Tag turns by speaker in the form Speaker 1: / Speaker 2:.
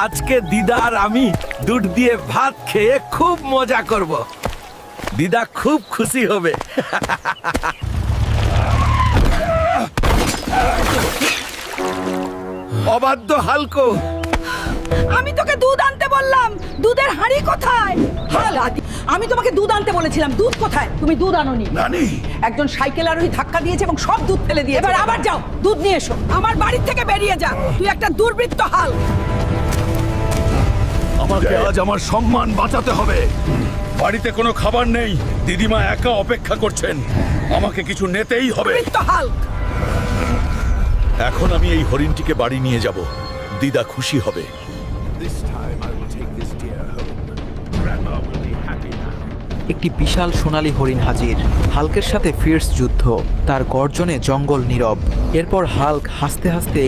Speaker 1: আজকে দিদা আর আমি দুধ দিয়ে ভাত খেয়ে খুব মজা করব। দিদা খুব খুশি হবে। অবাধ্য হালকো,
Speaker 2: আমি তোকে দুধ আনতে বললাম, দুধের হাঁড়ি কোথায়? আমি তোমাকে দুধ আনতে বলেছিলাম, দুধ কোথায়? তুমি দুধ আনোনি।
Speaker 1: নানি
Speaker 2: একজন সাইকেল আরোহী ধাক্কা দিয়েছে এবং সব দুধ ফেলে দিয়েছে। এবার আবার যাও, দুধ নিয়ে এসো। আমার বাড়ি থেকে বেরিয়ে যা, তুই একটা দুর্বৃত্ত হাল।
Speaker 1: আমাকে আজ আমার সম্মান বাঁচাতে হবে। বাড়িতে কোনো খাবার নেই, দিদিমা একা অপেক্ষা করছেন, আমাকে কিছু নিতেই হবে।
Speaker 2: দুর্বৃত্ত হাল।
Speaker 1: এখন আমি এই হরিণটিকে বাড়ি নিয়ে যাব, দিদা খুশি হবে।
Speaker 3: একটি বিশাল সোনালী হরিণ হাজির। হাল্কের সাথে ফিয়ার্স যুদ্ধ, তার গর্জনে জঙ্গল নীরব। এরপর হাল্ক হাসতে হাসতে